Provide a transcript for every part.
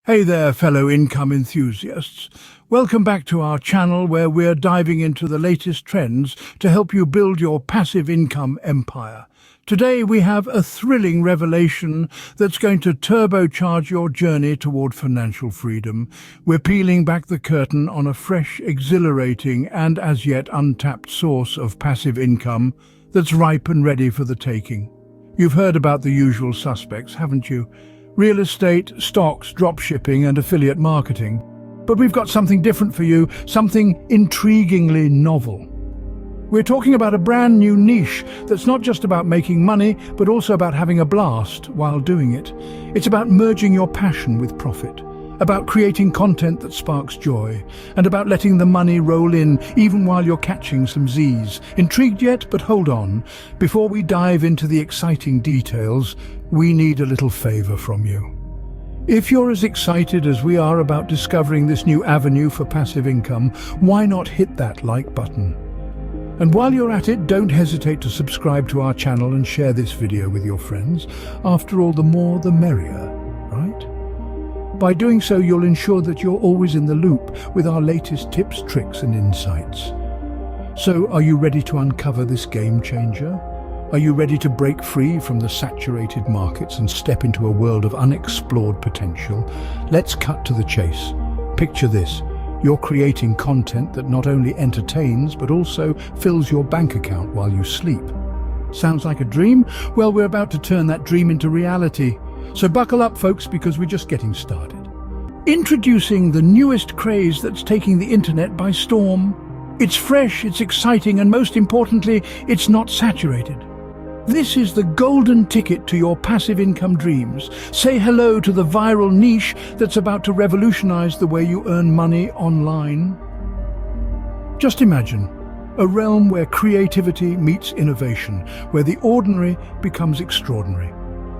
Hey there, fellow income enthusiasts. Welcome back to our channel where we're diving into the latest trends to help you build your passive income empire. Today we have a thrilling revelation that's going to turbocharge your journey toward financial freedom. We're peeling back the curtain on a fresh, exhilarating and as yet untapped source of passive income that's ripe and ready for the taking. You've heard about the usual suspects, haven't you? Real estate, stocks, dropshipping and affiliate marketing. But we've got something different for you, something intriguingly novel. We're talking about a brand new niche that's not just about making money, but also about having a blast while doing it. It's about merging your passion with profit, about creating content that sparks joy, and about letting the money roll in even while you're catching some Z's. Intrigued yet? But hold on. Before we dive into the exciting details, we need a little favor from you. If you're as excited as we are about discovering this new avenue for passive income, why not hit that like button? And while you're at it, don't hesitate to subscribe to our channel and share this video with your friends. After all, the more the merrier, right? By doing so, you'll ensure that you're always in the loop with our latest tips, tricks and insights. So, are you ready to uncover this game changer? Are you ready to break free from the saturated markets and step into a world of unexplored potential? Let's cut to the chase. Picture this. You're creating content that not only entertains, but also fills your bank account while you sleep. Sounds like a dream? Well, we're about to turn that dream into reality. So buckle up, folks, because we're just getting started. Introducing the newest craze that's taking the internet by storm. It's fresh, it's exciting, and most importantly, it's not saturated. This is the golden ticket to your passive income dreams. Say hello to the viral niche that's about to revolutionize the way you earn money online. Just imagine a realm where creativity meets innovation, where the ordinary becomes extraordinary.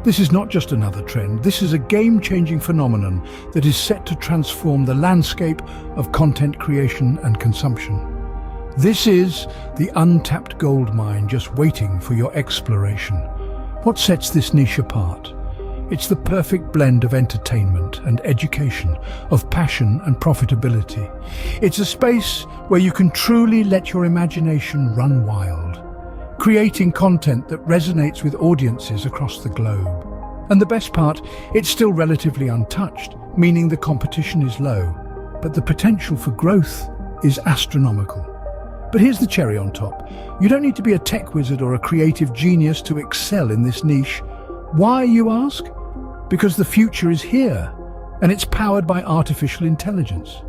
This is not just another trend. This is a game-changing phenomenon that is set to transform the landscape of content creation and consumption. This is the untapped gold mine just waiting for your exploration. What sets this niche apart? It's the perfect blend of entertainment and education, of passion and profitability. It's a space where you can truly let your imagination run wild, creating content that resonates with audiences across the globe. And the best part, it's still relatively untouched, meaning the competition is low, but the potential for growth is astronomical. But here's the cherry on top. You don't need to be a tech wizard or a creative genius to excel in this niche. Why, you ask? Because the future is here, and it's powered by artificial intelligence.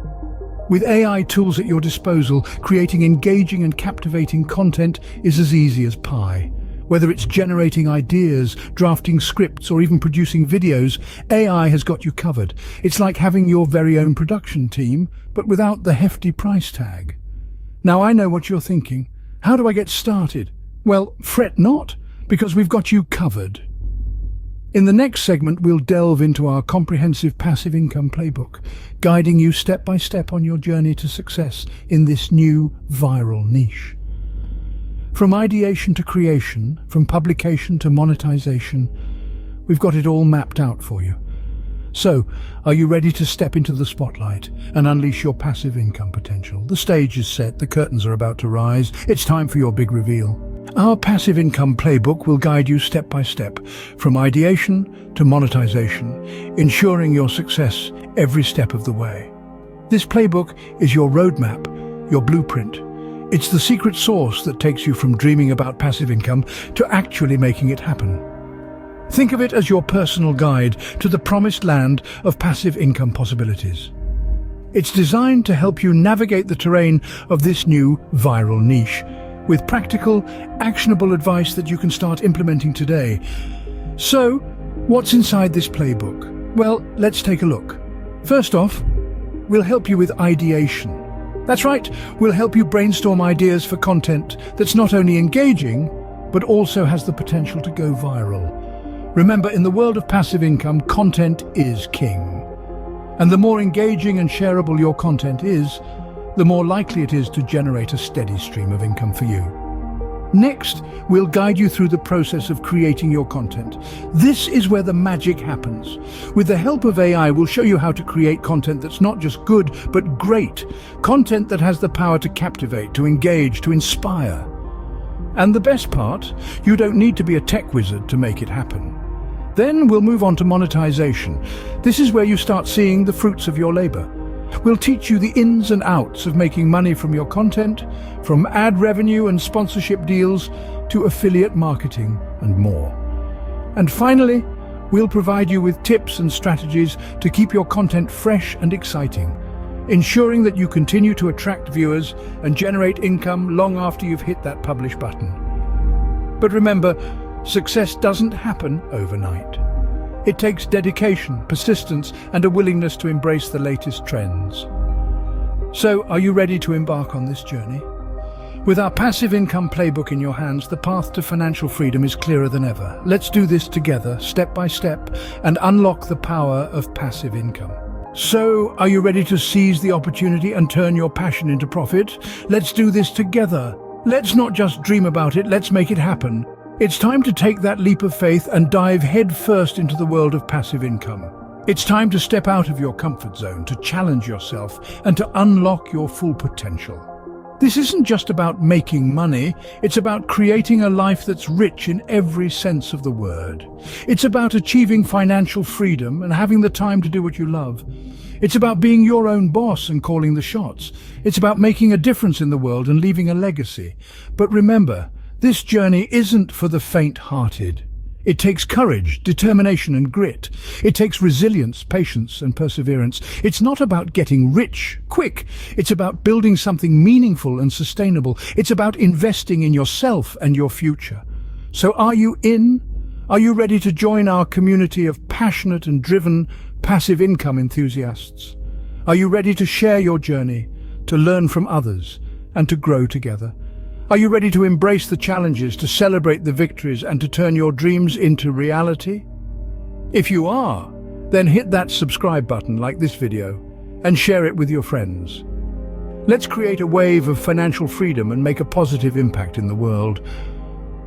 With AI tools at your disposal, creating engaging and captivating content is as easy as pie. Whether it's generating ideas, drafting scripts, or even producing videos, AI has got you covered. It's like having your very own production team, but without the hefty price tag. Now I know what you're thinking. How do I get started? Well, fret not, because we've got you covered. In the next segment, we'll delve into our comprehensive passive income playbook, guiding you step by step on your journey to success in this new viral niche. From ideation to creation, from publication to monetization, we've got it all mapped out for you. So, are you ready to step into the spotlight and unleash your passive income potential? The stage is set, the curtains are about to rise. It's time for your big reveal. Our passive income playbook will guide you step by step, from ideation to monetization, ensuring your success every step of the way. This playbook is your roadmap, your blueprint. It's the secret sauce that takes you from dreaming about passive income to actually making it happen. Think of it as your personal guide to the promised land of passive income possibilities. It's designed to help you navigate the terrain of this new viral niche with practical, actionable advice that you can start implementing today. So, what's inside this playbook? Well, let's take a look. First off, we'll help you with ideation. That's right, we'll help you brainstorm ideas for content that's not only engaging, but also has the potential to go viral. Remember, in the world of passive income, content is king. And the more engaging and shareable your content is, the more likely it is to generate a steady stream of income for you. Next, we'll guide you through the process of creating your content. This is where the magic happens. With the help of AI, we'll show you how to create content that's not just good, but great. Content that has the power to captivate, to engage, to inspire. And the best part, you don't need to be a tech wizard to make it happen. Then we'll move on to monetization. This is where you start seeing the fruits of your labor. We'll teach you the ins and outs of making money from your content, from ad revenue and sponsorship deals to affiliate marketing and more. And finally, we'll provide you with tips and strategies to keep your content fresh and exciting, ensuring that you continue to attract viewers and generate income long after you've hit that publish button. But remember, success doesn't happen overnight. It takes dedication, persistence, and a willingness to embrace the latest trends. So, are you ready to embark on this journey? With our passive income playbook in your hands, the path to financial freedom is clearer than ever. Let's do this together, step by step, and unlock the power of passive income. So, are you ready to seize the opportunity and turn your passion into profit? Let's do this together. Let's not just dream about it, let's make it happen. It's time to take that leap of faith and dive headfirst into the world of passive income. It's time to step out of your comfort zone, to challenge yourself, and to unlock your full potential. This isn't just about making money, it's about creating a life that's rich in every sense of the word. It's about achieving financial freedom and having the time to do what you love. It's about being your own boss and calling the shots. It's about making a difference in the world and leaving a legacy. But remember, this journey isn't for the faint-hearted. It takes courage, determination and grit. It takes resilience, patience and perseverance. It's not about getting rich quick. It's about building something meaningful and sustainable. It's about investing in yourself and your future. So are you in? Are you ready to join our community of passionate and driven passive income enthusiasts? Are you ready to share your journey, to learn from others and to grow together? Are you ready to embrace the challenges, to celebrate the victories, and to turn your dreams into reality? If you are, then hit that subscribe button like this video and share it with your friends. Let's create a wave of financial freedom and make a positive impact in the world.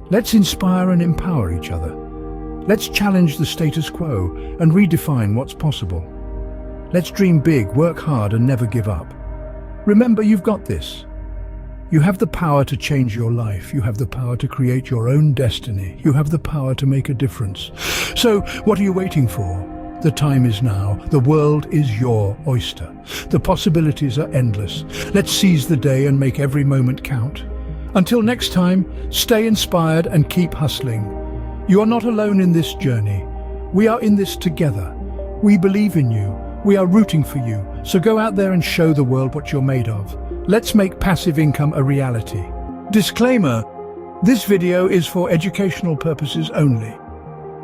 Let's inspire and empower each other. Let's challenge the status quo and redefine what's possible. Let's dream big, work hard, and never give up. Remember, you've got this. You have the power to change your life. You have the power to create your own destiny. You have the power to make a difference. So, what are you waiting for? The time is now. The world is your oyster. The possibilities are endless. Let's seize the day and make every moment count. Until next time, stay inspired and keep hustling. You are not alone in this journey. We are in this together. We believe in you. We are rooting for you. So go out there and show the world what you're made of. Let's make passive income a reality. Disclaimer: this video is for educational purposes only.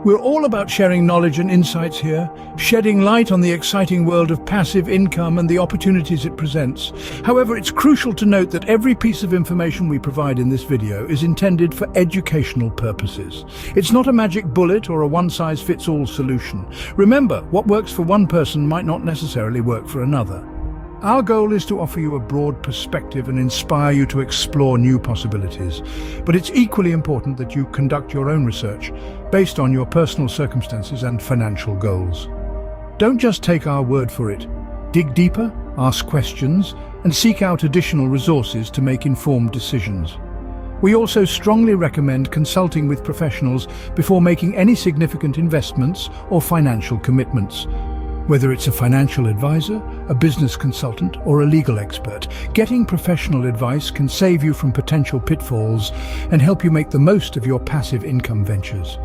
We're all about sharing knowledge and insights here, shedding light on the exciting world of passive income and the opportunities it presents. However, it's crucial to note that every piece of information we provide in this video is intended for educational purposes. It's not a magic bullet or a one-size-fits-all solution. Remember, what works for one person might not necessarily work for another. Our goal is to offer you a broad perspective and inspire you to explore new possibilities. But it's equally important that you conduct your own research based on your personal circumstances and financial goals. Don't just take our word for it. Dig deeper, ask questions, and seek out additional resources to make informed decisions. We also strongly recommend consulting with professionals before making any significant investments or financial commitments. Whether it's a financial advisor, a business consultant, or a legal expert, getting professional advice can save you from potential pitfalls and help you make the most of your passive income ventures.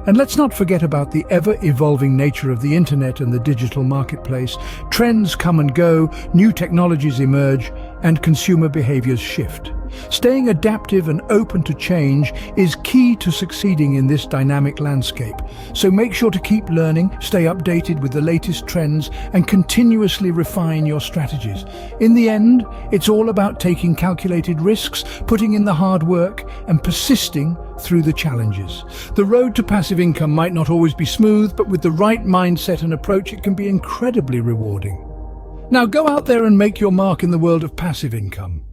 And let's not forget about the ever-evolving nature of the internet and the digital marketplace. Trends come and go, new technologies emerge, and consumer behaviors shift. Staying adaptive and open to change is key to succeeding in this dynamic landscape. So make sure to keep learning, stay updated with the latest trends, and continuously refine your strategies. In the end, it's all about taking calculated risks, putting in the hard work, and persisting through the challenges. The road to passive income might not always be smooth, but with the right mindset and approach, it can be incredibly rewarding. Now go out there and make your mark in the world of passive income.